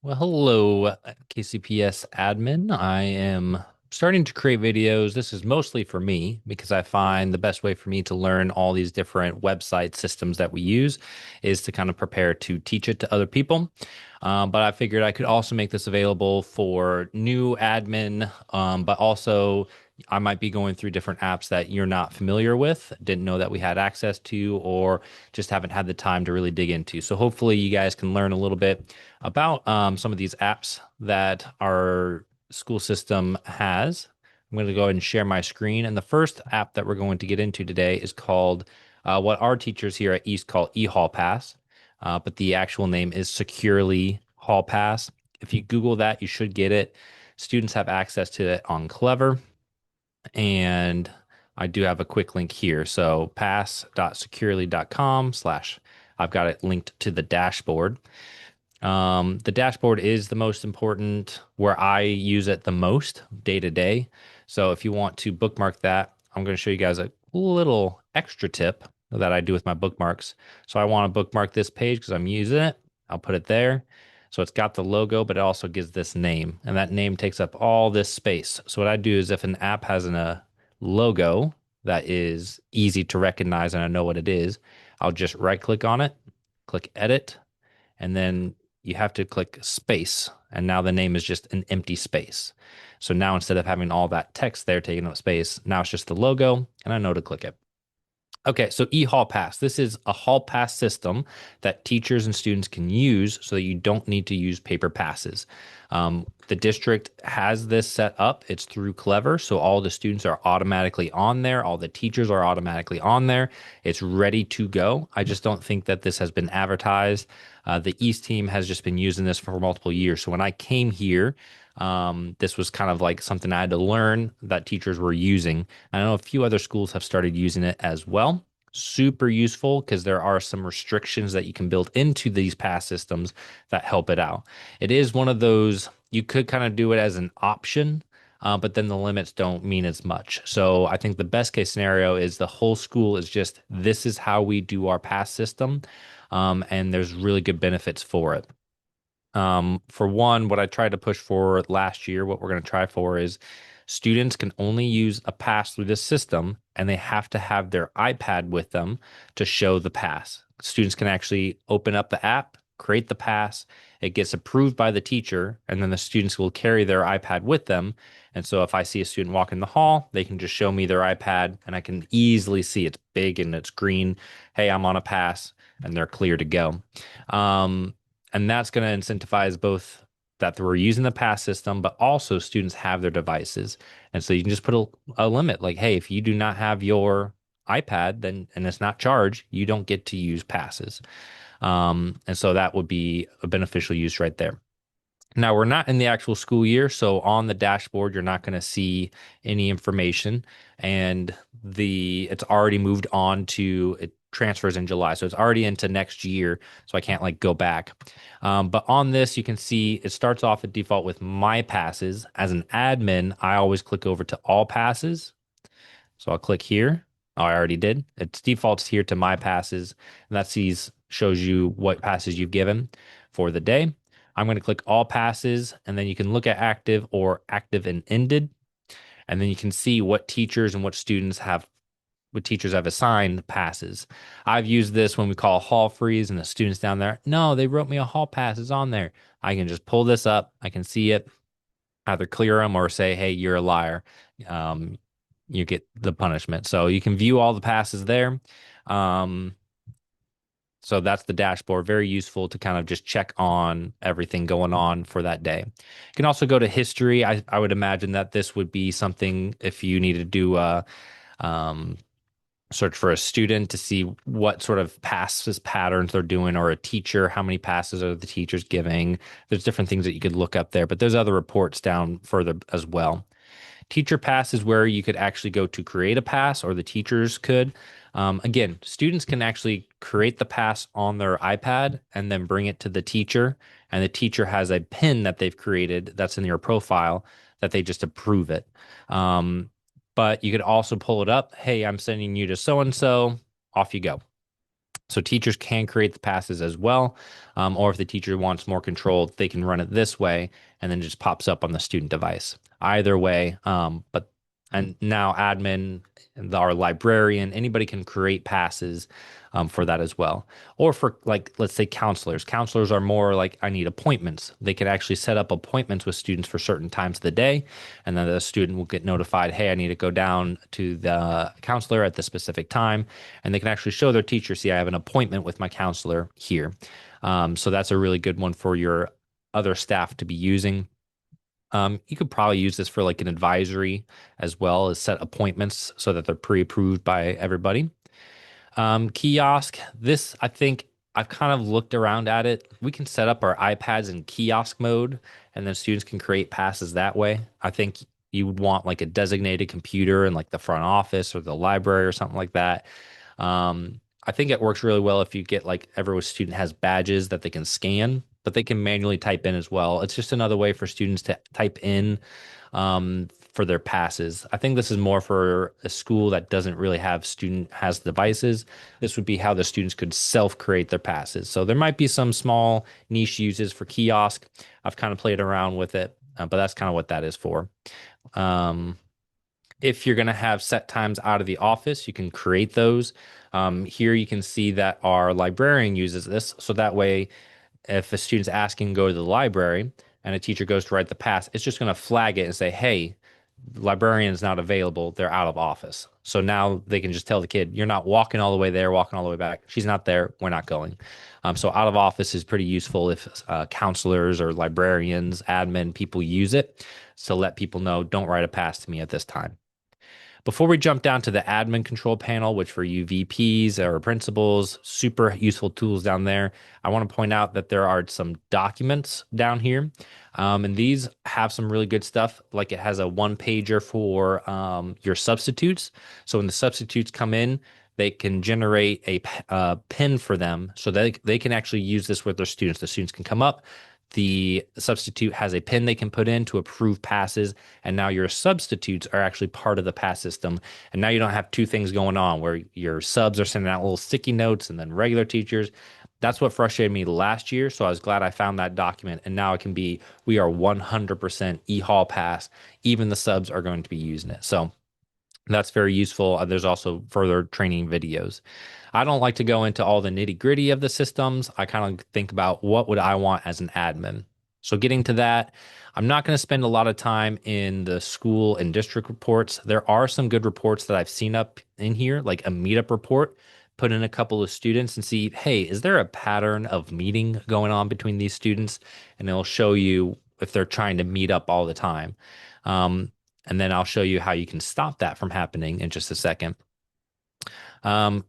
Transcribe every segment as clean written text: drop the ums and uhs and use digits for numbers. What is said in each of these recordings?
Well, hello, KCPS admin. I am starting to create videos. This is mostly for me because I find the best way for me to learn all these different website systems that we use is to kind of prepare to teach it to other people. But I figured I could also make this available for new admin, but also I might be going through different apps that you're not familiar with, didn't know that we had access to, or just haven't had the time to really dig into. So hopefully you guys can learn a little bit about some of these apps that our school system has. I'm going to go ahead and share my screen. And the first app that we're going to get into today is called what our teachers here at East call eHall Pass, but the actual name is Securely Hall Pass. If you Google that, you should get it. Students have access to it on Clever, and I do have a quick link here. So pass.securely.com slash, I've got it linked to the dashboard. The dashboard is the most important where I use it the most day to day. So if you want to bookmark that, I'm going to show you guys a little extra tip that I do with my bookmarks. So I want to bookmark this page because I'm using it. I'll put it there. So it's got the logo, but it also gives this name, and that name takes up all this space. So what I do is if an app has a logo that is easy to recognize and I know what it is, I'll just right click on it, click edit, and then you have to click space. And now the name is just an empty space. So now instead of having all that text there taking up space, now it's just the logo and I know to click it. Okay, so eHall Pass. This is a hall pass system that teachers and students can use so that you don't need to use paper passes. The district has this set up. It's through Clever, so all the students are automatically on there. All the teachers are automatically on there. It's ready to go. I just don't think that this has been advertised. The East team has just been using this for multiple years. So when I came here, this was kind of like something I had to learn that teachers were using. I know a few other schools have started using it as well. Super useful because there are some restrictions that you can build into these pass systems that help it out. It is one of those, you could kind of do it as an option, but then the limits don't mean as much. So I think the best case scenario is the whole school is just this is how we do our pass system, and there's really good benefits for it. For one, what I tried to push for last year, what we're going to try for is students can only use a pass through this system and they have to have their iPad with them to show the pass. Students can actually open up the app, create the pass, it gets approved by the teacher, and then the students will carry their iPad with them. And so if I see a student walk in the hall, they can just show me their iPad and I can easily see it's big and it's green. Hey, I'm on a pass, and they're clear to go. Um, and that's going to incentivize both that we're using the pass system, but also students have their devices. And so you can just put a limit like, hey, if you do not have your iPad, then and it's not charged, you don't get to use passes. And so that would be a beneficial use right there. Now, we're not in the actual school year, so on the dashboard, you're not going to see any information. And it's already moved on to it transfers in July, so it's already into next year. So I can't like go back. But on this, you can see it starts off at default with my passes. As an admin, I always click over to all passes. So I'll click here. Oh, I already did. It defaults here to my passes, and shows you what passes you've given for the day. I'm going to click all passes, and then you can look at active or active and ended, and then you can see what teachers and what teachers have assigned passes. I've used this when we call hall freeze, and the students down there, no, they wrote me a hall pass is on there. I can just pull this up. I can see it, either clear them or say, hey, you're a liar. Um, you get the punishment. So you can view all the passes there. Um, so that's the dashboard. Very useful to kind of just check on everything going on for that day. You can also go to history. I would imagine that this would be something if you need to do a um, search for a student to see what sort of passes patterns they're doing, or a teacher, how many passes are the teachers giving. There's different things that you could look up there, but there's other reports down further as well. Teacher pass is where you could actually go to create a pass, or the teachers could. Again, students can actually create the pass on their iPad and then bring it to the teacher. And the teacher has a pin that they've created that's in your profile that they just approve it. But you could also pull it up. Hey, I'm sending you to so and so. Off you go. So teachers can create the passes as well. Or if the teacher wants more control, they can run it this way and then it just pops up on the student device. Either way, and now admin, our librarian, anybody can create passes for that as well. Or for like, let's say counselors. Counselors are more like, I need appointments. They can actually set up appointments with students for certain times of the day. And then the student will get notified, hey, I need to go down to the counselor at the specific time. And they can actually show their teacher, see, I have an appointment with my counselor here. So that's a really good one for your other staff to be using. You could probably use this for like an advisory as well as set appointments so that they're pre-approved by everybody. Kiosk, this I think I've kind of looked around at it. We can set up our iPads in kiosk mode, and then students can create passes that way. I think you would want like a designated computer in like the front office or the library or something like that. I think it works really well if you get like every student has badges that they can scan, but they can manually type in as well. It's just another way for students to type in for their passes. I think this is more for a school that doesn't really have student has devices. This would be how the students could self-create their passes. So there might be some small niche uses for kiosk. I've kind of played around with it, but that's kind of what that is for. Um, if you're going to have set times out of the office, you can create those. Here you can see that our librarian uses this. So that way, if a student's asking to go to the library and a teacher goes to write the pass, it's just going to flag it and say, hey, the librarian is not available. They're out of office. So now they can just tell the kid, you're not walking all the way there, walking all the way back. She's not there. We're not going. So out of office is pretty useful if counselors or librarians, admin people use it to let people know, don't write a pass to me at this time. Before we jump down to the admin control panel, which for you VPs or principals, super useful tools down there, I want to point out that there are some documents down here. And these have some really good stuff. Like it has a one pager for your substitutes. So when the substitutes come in, they can generate a pin for them so that they can actually use this with their students. The students can come up, the substitute has a pin they can put in to approve passes, and now your substitutes are actually part of the pass system. And now you don't have two things going on where your subs are sending out little sticky notes and then regular teachers. That's what frustrated me last year. So I was glad I found that document. And now it can be, we are 100% e-hall pass. Even the subs are going to be using it. So that's very useful. There's also further training videos. I don't like to go into all the nitty gritty of the systems. I kind of think about what would I want as an admin. So getting to that, I'm not going to spend a lot of time in the school and district reports. There are some good reports that I've seen up in here, like a meetup report, put in a couple of students and see, hey, is there a pattern of meeting going on between these students? And it'll show you if they're trying to meet up all the time. And then I'll show you how you can stop that from happening in just a second.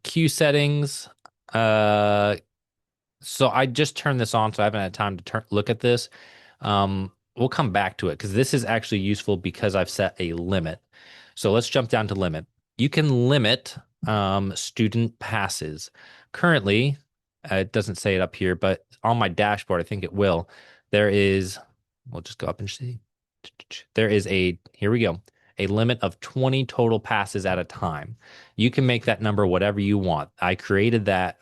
Queue settings. So I just turned this on, so I haven't had time to look at this. We'll come back to it because this is actually useful because I've set a limit. So let's jump down to limit. You can limit student passes. Currently, it doesn't say it up here, but on my dashboard, I think it will. There is, we'll just go up and see. There is here we go, a limit of 20 total passes at a time. You can make that number whatever you want. I created that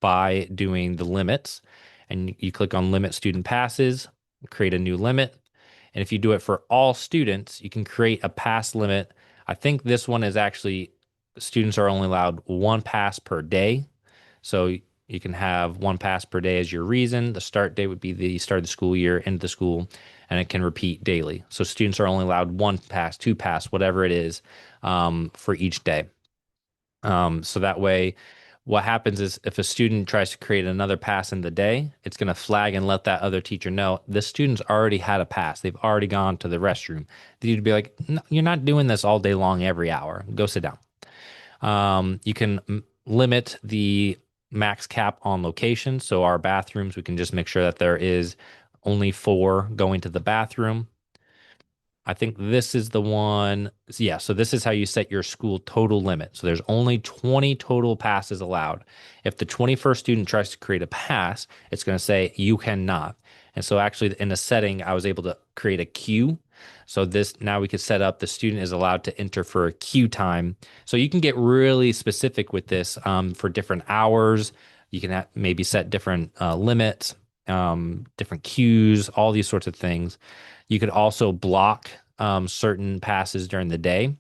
by doing the limits, and you click on limit student passes, create a new limit. And if you do it for all students, you can create a pass limit. I think this one is actually students are only allowed one pass per day. So you can have one pass per day as your reason. The start date would be the start of the school year, end of the school, and it can repeat daily. So students are only allowed one pass, two pass, whatever it is, for each day. So that way, what happens is if a student tries to create another pass in the day, it's going to flag and let that other teacher know this student's already had a pass. They've already gone to the restroom. You'd be like, no, you're not doing this all day long every hour. Go sit down. You can limit the max cap on location. So our bathrooms, we can just make sure that there is only 4 going to the bathroom. I think this is the one. Yeah, so this is how you set your school total limit. So there's only 20 total passes allowed. If the 21st student tries to create a pass, it's going to say you cannot. And so actually in the setting, I was able to create a queue. So this now we could set up the student is allowed to enter for a queue time. So you can get really specific with this for different hours. You can maybe set different limits, different queues, all these sorts of things. You could also block certain passes during the day.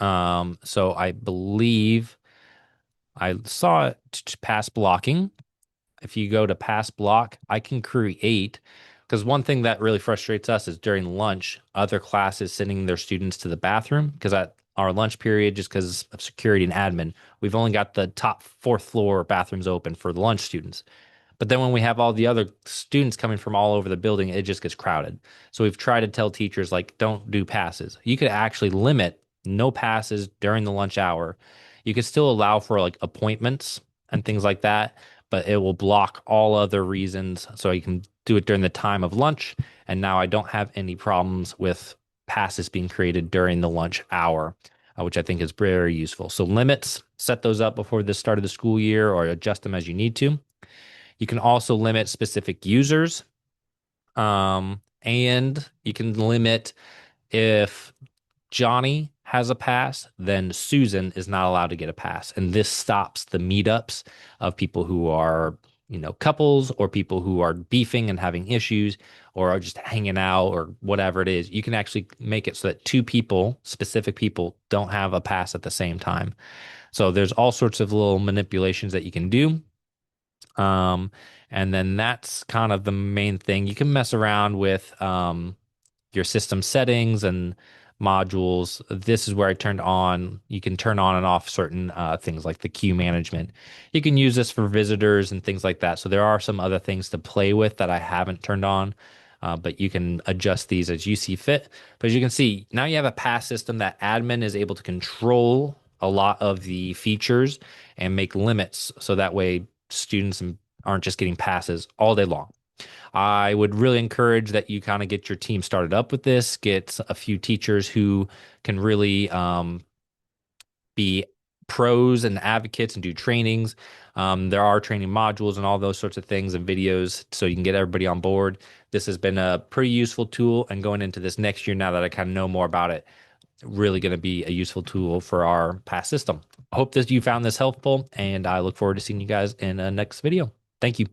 So I believe I saw it pass blocking. If you go to pass block, I can create, because one thing that really frustrates us is during lunch, other classes sending their students to the bathroom because at our lunch period, just because of security and admin, we've only got the top fourth floor bathrooms open for the lunch students. But then when we have all the other students coming from all over the building, it just gets crowded. So we've tried to tell teachers, like, don't do passes. You could actually limit no passes during the lunch hour. You could still allow for like appointments and things like that, but it will block all other reasons. So you can do it during the time of lunch. And now I don't have any problems with passes being created during the lunch hour, which I think is very useful. So limits, set those up before the start of the school year or adjust them as you need to. You can also limit specific users, and you can limit if Johnny has a pass, then Susan is not allowed to get a pass. And this stops the meetups of people who are, couples or people who are beefing and having issues or are just hanging out or whatever it is. You can actually make it so that two people, specific people, don't have a pass at the same time. So there's all sorts of little manipulations that you can do. Um, and then that's kind of the main thing. You can mess around with your system settings and modules. This is where I turned on. You can turn on and off certain things like the queue management. You can use this for visitors and things like that. So there are some other things to play with that I haven't turned on. But you can adjust these as you see fit. But as you can see, now you have a pass system that admin is able to control a lot of the features and make limits. So that way students aren't just getting passes all day long. I would really encourage that you kind of get your team started up with this, get a few teachers who can really be pros and advocates and do trainings. There are training modules and all those sorts of things and videos so you can get everybody on board. This has been a pretty useful tool, and going into this next year, now that I kind of know more about it, really going to be a useful tool for our pass system. I hope that you found this helpful, and I look forward to seeing you guys in a next video. Thank you.